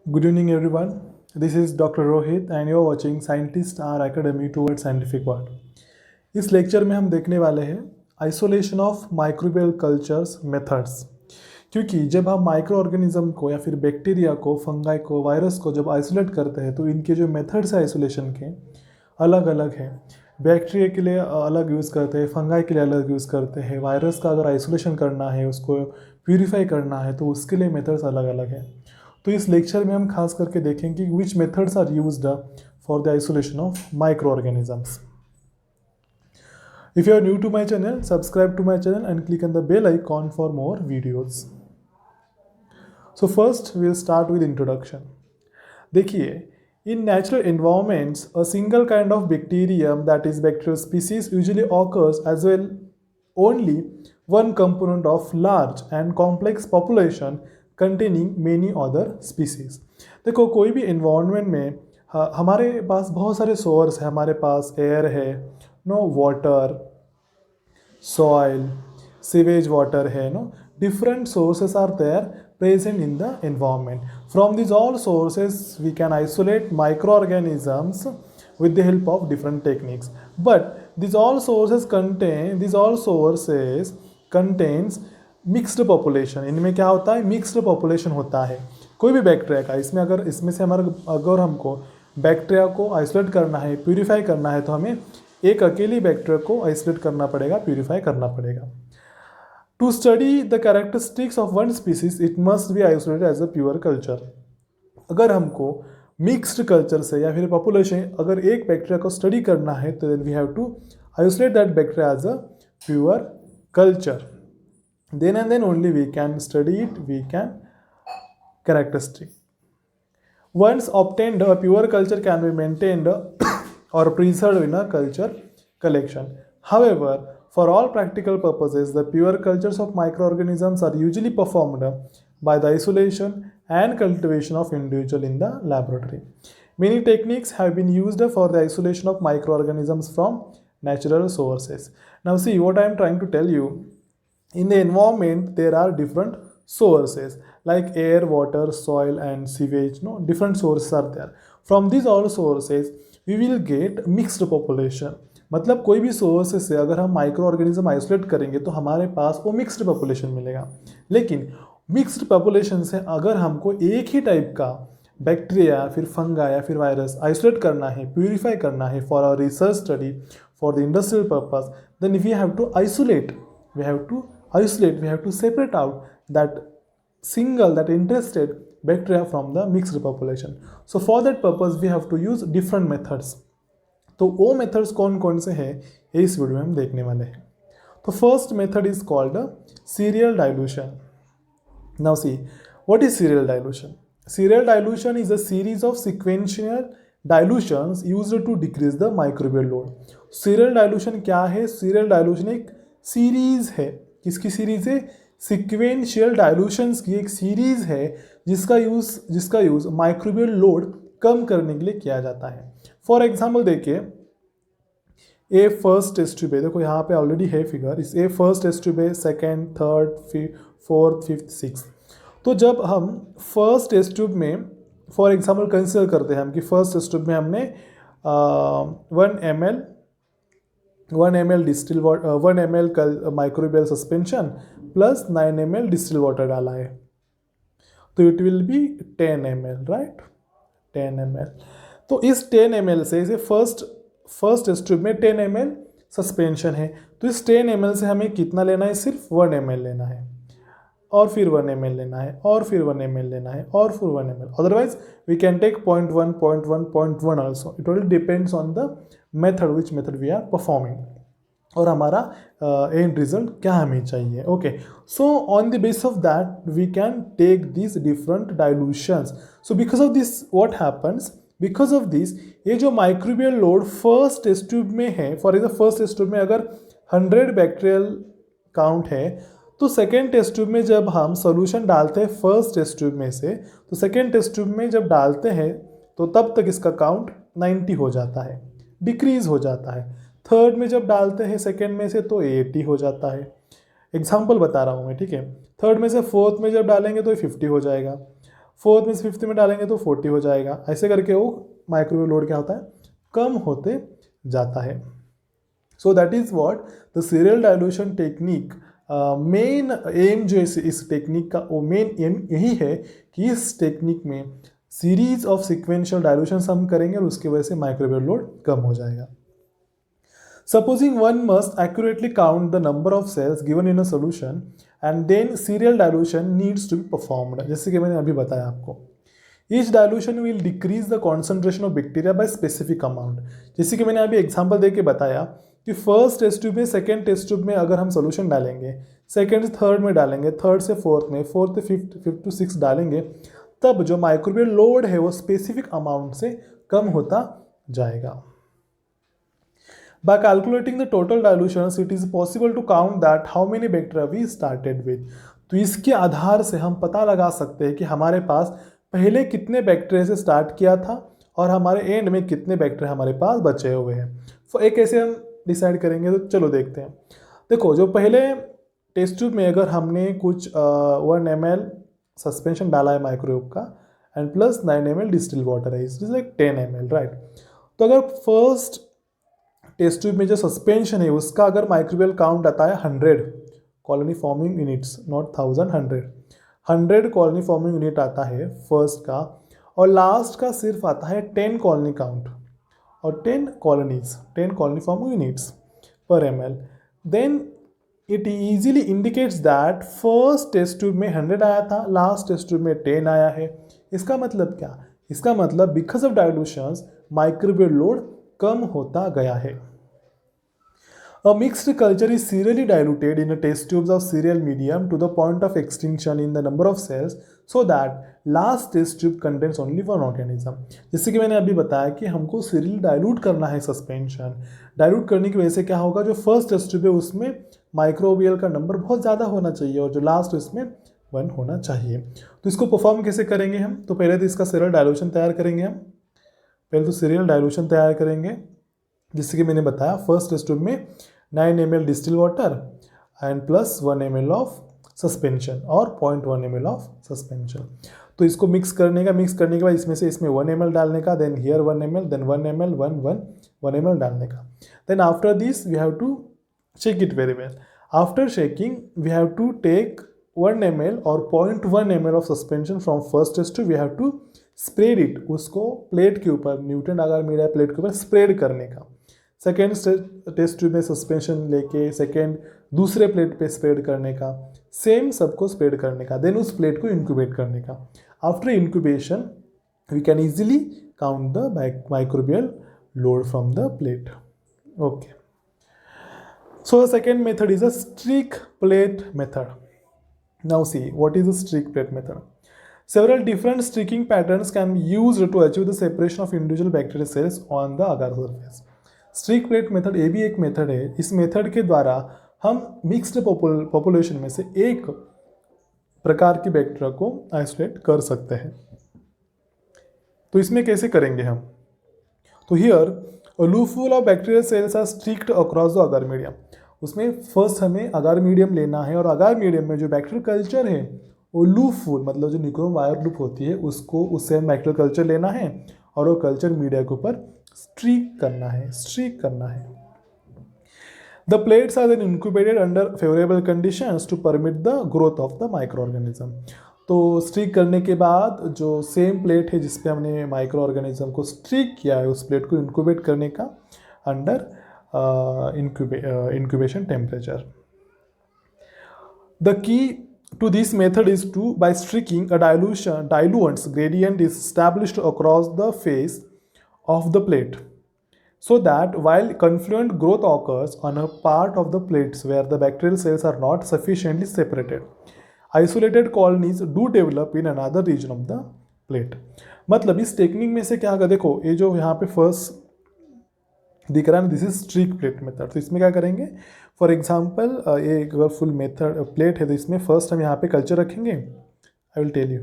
Good evening, everyone. This is Dr. Rohit, and you're watching Scientists Are Academy Towards Scientific World. इस lecture में हम देखने वाले हैं isolation of microbial cultures methods. क्योंकि जब हम माइक्रो ऑर्गेनिज्म को या फिर बैक्टीरिया को, फंगाई को, वायरस को जब आइसोलेट करते हैं तो इनके जो मेथड्स हैं आइसोलेशन के अलग अलग हैं। बैक्टीरिया के लिए अलग यूज़ करते हैं, फंगाई के लिए अलग यूज़ करते हैं। वायरस का अगर आइसोलेशन करना है, उसको प्यूरिफाई करना है, तो उसके लिए मेथड्स अलग अलग हैं। तो इस लेक्चर में हम खास करके देखेंगे कि which methods are used for the isolation of micro organisms. If you are new to my channel, subscribe to my channel and click on the bell icon for more videos. So first we'll start with introduction. देखिए, in natural environments, a single kind of bacterium, that is bacterial species, usually occurs as well only one component of large and complex population containing many other species. देखो, कोई भी environment में हमारे पास बहुत सारे source है। हमारे पास एयर है, वाटर, soil, sewage water है, different sources are there present in the environment. From these all sources we can isolate microorganisms with the help of different techniques. But these all sources contains mixed population. इनमें क्या होता है? mixed population होता है कोई भी bacteria का। इसमें से अगर हमको बैक्टीरिया को आइसोलेट करना है, प्यूरिफाई करना है, तो हमें एक अकेली बैक्टीरिया को आइसोलेट करना पड़ेगा, प्यूरिफाई करना पड़ेगा। To study the characteristics of one species it must be isolated as a pure culture. अगर हमको मिक्स्ड कल्चर से या फिर पॉपुलेशन अगर एक बैक्टीरिया को स्टडी करना है तो then we have to isolate that bacteria as a pure culture. Then and then only we can study it, we can characteristic. Once obtained, a pure culture can be maintained or preserved in a culture collection. However, for all practical purposes, the pure cultures of microorganisms are usually performed by the isolation and cultivation of individual in the laboratory. Many techniques have been used for the isolation of microorganisms from natural sources. Now see what I am trying to tell you. In the environment, there are different sources like air, water, soil and sewage. Different sources are there. From these all sources we will get mixed population. मतलब कोई भी source से अगर हम micro organism isolate करेंगे तो हमारे पास वो मिक्स्ड पॉपुलेशन मिलेगा। लेकिन मिक्स्ड पॉपुलेशन से अगर हमको एक ही टाइप का बैक्टीरिया, फिर फंगा या फिर वायरस आइसोलेट करना है, प्यूरिफाई करना है for our research study, for the industrial purpose, then we have to isolate, we have to separate out that interested bacteria from the mixed population. So for that purpose we have to use different methods. तो वो methods कौन कौन से हैं ये इस video में हम देखने वाले हैं। तो first method is called serial dilution. Now see, what is serial dilution? Serial dilution is a series of sequential dilutions used to decrease the microbial load. Serial dilution क्या है? Serial dilution एक series है। किसकी series है? Sequential dilutions की एक series है जिसका यूज माइक्रोबियल लोड कम करने के लिए किया जाता है। फॉर एग्जाम्पल देखिए, ए फर्स्ट टेस्ट ट्यूब है। देखो यहाँ पे ऑलरेडी है फिगर। इस ए फर्स्ट टेस्ट ट्यूब है, second, third, fourth, fifth, six. तो जब हम फर्स्ट टेस्ट ट्यूब में फॉर एग्जाम्पल कंसिडर करते हैं हम कि फर्स्ट टेस्ट ट्यूब में हमने 1 ml distil water, 1 ml microbial suspension plus 9 ml distil water डाला है, तो it will be 10 ml, right? 10 ml। तो इस 10 ml से इसे फर्स्ट टेस्ट ट्यूब में 10 ml सस्पेंशन है, तो इस 10 ml से हमें कितना लेना है? सिर्फ 1 ml लेना है, और फिर 1 ml लेना है, और फिर 1 ml लेना है, और फिर 1 ml। Otherwise we can take 0.1, 0.1, 0.1 also. It all depends on the method, which method we are performing, और हमारा एंड रिजल्ट क्या हमें चाहिए। Okay, so on the base of that we can take this different dilutions. So because of this what happens, because of this ये जो microbial load first test tube में है, for example first test tube में अगर 100 bacterial count है, तो second test tube में जब हम सोल्यूशन डालते हैं फर्स्ट टेस्ट ट्यूब में से, तो सेकेंड टेस्ट ट्यूब में जब डालते हैं तो तब तक इसका काउंट 90 हो जाता है, डिक्रीज हो जाता है। थर्ड में जब डालते हैं सेकेंड में से तो 80 हो जाता है। एग्जाम्पल बता रहा हूँ मैं, ठीक है? थर्ड में से फोर्थ में जब डालेंगे तो 50 हो जाएगा। फोर्थ में से फिफ्थ में डालेंगे तो 40 हो जाएगा। ऐसे करके वो माइक्रोवेव लोड क्या होता है, कम होते जाता है। So that is what the serial dilution technique, main M जो इस टेक्निक का, वो मेन एम यही है कि इस टेक्निक में सीरीज ऑफ सिक्वेंशियल डाइल्यूशन हम करेंगे और उसकी वजह से माइक्रोवेव लोड कम हो जाएगा। Supposing one must accurately count the number of cells given in a solution and then serial dilution needs to be performed, जैसे कि मैंने अभी बताया आपको। Each dilution will decrease the concentration of bacteria by specific amount। जैसे कि मैंने अभी एग्जांपल देके बताया कि फर्स्ट टेस्ट ट्यूब में, सेकेंड टेस्ट ट्यूब में अगर हम सोल्यूशन डालेंगे, सेकेंड से थर्ड में डालेंगे, थर्ड से फोर्थ में, फोर्थ से फिफ्थ, फिफ्थ टू सिक्स डालेंगे, तब जो माइक्रोवेव लोड है वो स्पेसिफिक अमाउंट से कम होता जाएगा। By calculating the total dilutions, it is possible to count that how many bacteria we started with। तो इसके आधार से हम पता लगा सकते हैं कि हमारे पास पहले कितने बैक्टीरिया से स्टार्ट किया था और हमारे एंड में कितने बैक्टीरिया हमारे पास बचे हुए हैं। तो एक कैसे हम डिसाइड करेंगे, तो चलो देखते हैं। देखो, जो पहले टेस्ट ट्यूब में अगर हमने कुछ 1 ml सस्पेंशन डाला है माइक्रोवेव का and plus 9 ml distil water है, it is like 10 ml, right. तो अगर फर्स्ट टेस्ट ट्यूब में जो सस्पेंशन है उसका अगर माइक्रोवेव काउंट आता है 100 colony forming units, not 1000, 100 colony forming unit आता है फर्स्ट का, और लास्ट का सिर्फ आता है 10 कॉलोनी काउंट और 10 colonies, 10 colony forming units per ml, then it easily indicates that first test tube में 100 आया था, लास्ट टेस्ट ट्यूब में 10 आया है। इसका मतलब क्या? इसका मतलब because of dilutions microwave load कम होता गया है। A mixed culture is serially diluted in a test tubes of serial medium to the point of extinction in the number of cells so that last test tube contains only one organism। जैसे कि मैंने अभी बताया कि हमको serial dilute करना है suspension. Dilute करने की वजह से क्या होगा, जो फर्स्ट टेस्ट ट्यूब है उसमें माइक्रोबियल का नंबर बहुत ज़्यादा होना चाहिए और जो लास्ट उसमें 1 होना चाहिए। तो इसको परफॉर्म कैसे करेंगे हम? तो पहले तो इसका सीरियल डाइल्यूशन तैयार करेंगे हम। पहले तो सीरियल डाइल्यूशन तैयार करेंगे, जिससे कि मैंने बताया फर्स्ट टेस्ट ट्यूब में 9 ml distil water and plus 1 ml of suspension और 0.1 ml ऑफ सस्पेंशन। तो इसको मिक्स करने के बाद इसमें 1 ml डालने का, then here 1 ml, then 1 ml, 1 ml डालने का। Then after this we have to shake it very well. After shaking we have to take 1 ml और 0.1 ml of suspension from first test tube, we have to spread it, उसको plate के ऊपर, Newton अगर media plate के ऊपर spread करने का। Second test tube में सस्पेंशन लेके सेकेंड दूसरे प्लेट पे स्प्रेड करने का, सेम सबको स्प्रेड करने का, देन उस प्लेट को इंक्यूबेट करने का। After incubation we can easily count the microbial load from the plate. Okay, so the second method is a streak plate method. Now see what is a streak plate method. Several different streaking patterns can be used to achieve the separation of individual bacterial cells on the agar surface। Streak plate method ये भी एक method है। इस method के द्वारा हम mixed population में से एक प्रकार की बैक्टीरिया को आइसोलेट कर सकते हैं। तो इसमें कैसे करेंगे हम? तो here a looful of bacterial cells are streaked across the agar medium। उसमें फर्स्ट हमें अगार मीडियम लेना है और अगार मीडियम में जो बैक्टीरियल कल्चर है वो लूफुल, मतलब जो निक्रोम वायर लूप होती है उसको, उससे हम बैक्टीरियल कल्चर लेना है और वो कल्चर मीडिया के ऊपर स्ट्रीक करना है। The plates are then incubated under favourable conditions to permit the growth of the micro organism. तो स्ट्रीक करने के बाद जो सेम प्लेट है जिसपे हमने माइक्रो ऑर्गेनिज्म को स्ट्रीक किया है, उस प्लेट को इंक्यूबेट करने का under incubation temperature। The key to this method is to, by streaking, a diluent's gradient is established across the face of the plate, so that while confluent growth occurs on a part of the plates where the bacterial cells are not sufficiently separated, isolated colonies do develop in another region of the plate। मतलब इस technique में से क्या होगा, देखो ये जो यहाँ पे फर्स्ट दिख रहा है ना, this is streak plate method. तो इसमें क्या करेंगे, फॉर एग्जांपल ये अगर फुल मेथड प्लेट है तो इसमें फर्स्ट हम यहाँ पे कल्चर रखेंगे। आई विल टेल यू,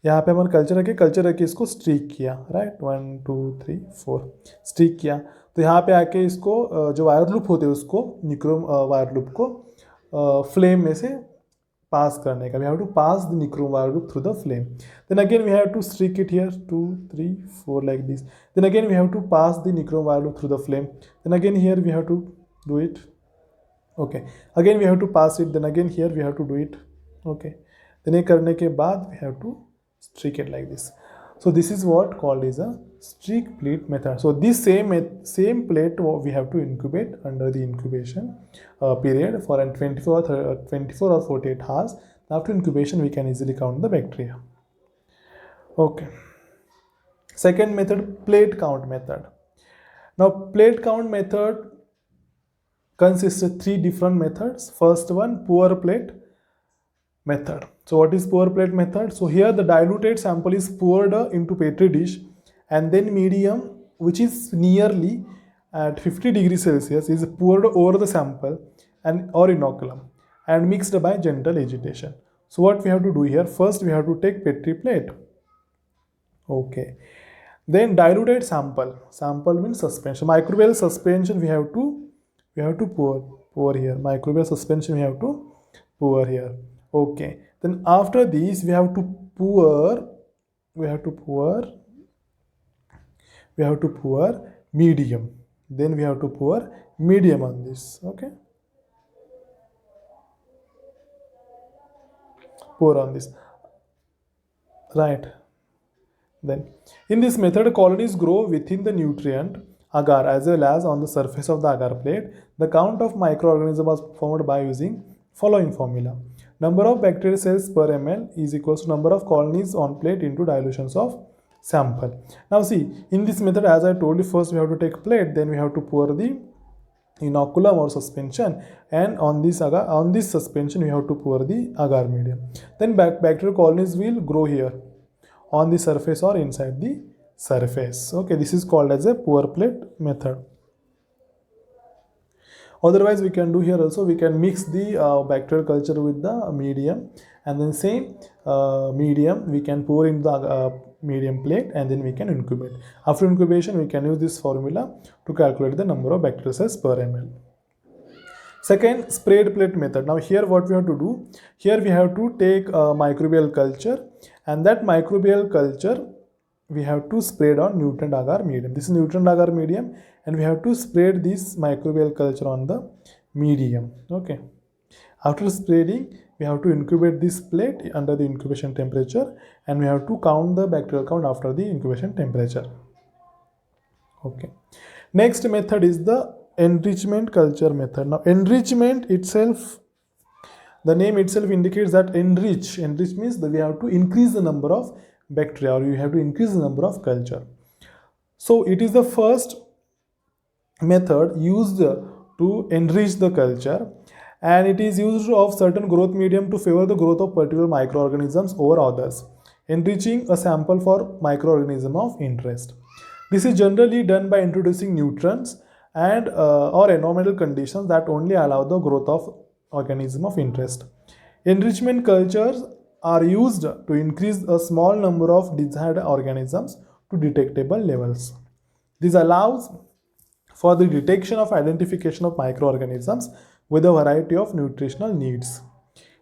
यहाँ पे हम कल्चर रखे इसको स्ट्रीक किया, राइट, 1 2 3 4 स्ट्रीक किया। तो यहाँ पे आके इसको जो वायर लूप होते हैं उसको, निक्रोम वायर लूप को फ्लेम में से पास करने का, we have to pass the nichrome wire group through the flame. Then again we have to streak it here 2 3 4 like this. Then again we have to pass the nichrome wire loop through the flame. Then again here we have to do it. Okay, again we have to pass it. Then again here we have to do it. Okay, then ये करने के बाद we have to streak it like this. So this is what called is a streak plate method. So this same plate we have to incubate under the incubation period for 24 or 48 hours. After incubation we can easily count the bacteria. Okay, second method, plate count method. Now plate count method consists of three different methods. First one, pour plate method. So what is pour plate method? So here the diluted sample is poured into petri dish, and then medium, which is nearly at 50 degrees Celsius, is poured over the sample and or inoculum and mixed by gentle agitation. So what we have to do here, first we have to take petri plate. Okay, then diluted sample means suspension, microbial suspension we have to pour here, microbial suspension we have to pour here. Okay, then after this we have to pour medium, then we have to pour medium on this. Okay, pour on this, right? Then in this method colonies grow within the nutrient agar as well as on the surface of the agar plate. The count of microorganisms was performed by using following formula. Number of bacterial cells per ml is equals to number of colonies on plate into dilutions of sample. Now see, in this method, as I told you, first we have to take plate, then we have to pour the inoculum or suspension, and on this suspension we have to pour the agar medium. Then bacterial colonies will grow here on the surface or inside the surface. Okay, this is called as a pour plate method. Otherwise we can do here also, we can mix the bacterial culture with the medium, and then same medium we can pour into the medium plate, and then we can incubate. After incubation we can use this formula to calculate the number of bacterial cells per ml. Second, sprayed plate method. Now here what we have to do, here we have to take microbial culture, and that microbial culture we have to spread on nutrient agar medium. This is nutrient agar medium, and we have to spread this microbial culture on the medium. Okay, after spreading we have to incubate this plate under the incubation temperature, and we have to count the bacterial count after the incubation temperature. Okay, next method is the enrichment culture method. Now enrichment itself, the name itself indicates that enrich means that we have to increase the number of bacteria, or you have to increase the number of culture. So it is the first method used to enrich the culture, and it is used of certain growth medium to favor the growth of particular microorganisms over others, enriching a sample for microorganism of interest. This is generally done by introducing nutrients and or environmental conditions that only allow the growth of organism of interest. Enrichment cultures are used to increase a small number of desired organisms to detectable levels. This allows for the detection of identification of microorganisms with a variety of nutritional needs.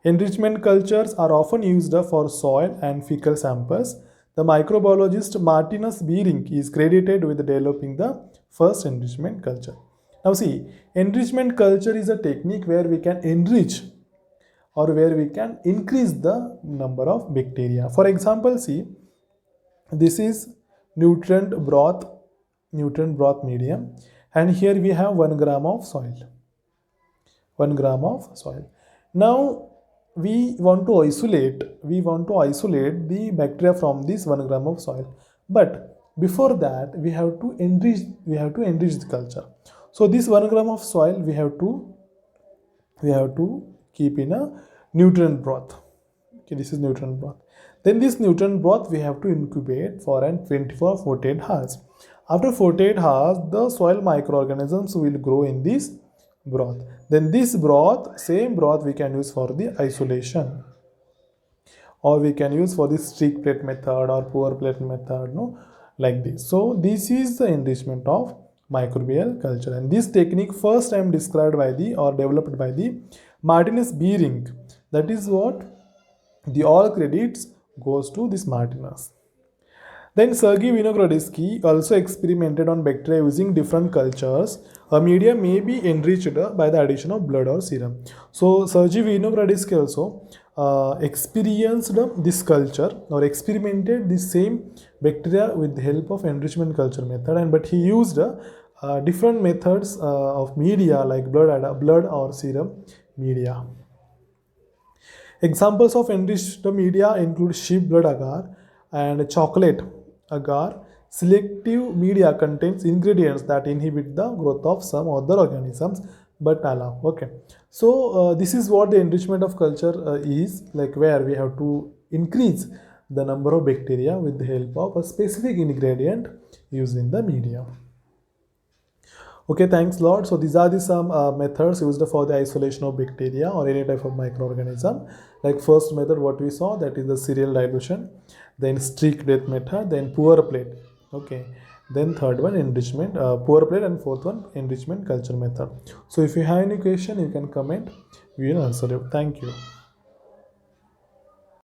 Enrichment cultures are often used for soil and fecal samples. The microbiologist Martinus Beering is credited with developing the first enrichment culture. Now see, enrichment culture is a technique where we can enrich, or where we can increase the number of bacteria. For example, see, this is nutrient broth medium, and here we have 1 gram of soil. 1 gram of soil. Now we want to isolate the bacteria from this 1 gram of soil, but before that we have to enrich the culture. So this 1 gram of soil we have to keep in a nutrient broth. Okay, this is nutrient broth. Then this nutrient broth we have to incubate for 24-48 hours. After 48 hours, the soil microorganisms will grow in this broth. Then this same broth we can use for the isolation, or we can use for the streak plate method or pour plate method, like this. So this is the enrichment of microbial culture, and this technique first time described by or developed by the Martinus Beering That is what the all credits goes to this Martinez. Then Sergei Vinogradsky also experimented on bacteria using different cultures. A media may be enriched by the addition of blood or serum. So Sergei Vinogradsky also experienced this culture or experimented the same bacteria with the help of enrichment culture method, and but he used different methods of media like blood or serum media. Examples of enriched media include sheep blood agar and chocolate agar. Selective media contains ingredients that inhibit the growth of some other organisms but allow. Okay, so this is what the enrichment of culture is like, where we have to increase the number of bacteria with the help of a specific ingredient used in the media. Okay, thanks lot. So these are the some methods used for the isolation of bacteria or any type of microorganism. Like first method what we saw, that is the serial dilution, then streak death method, then pour plate. Okay, then third one enrichment, pour plate, and fourth one enrichment culture method. So if you have any question, you can comment, we will answer you. Thank you.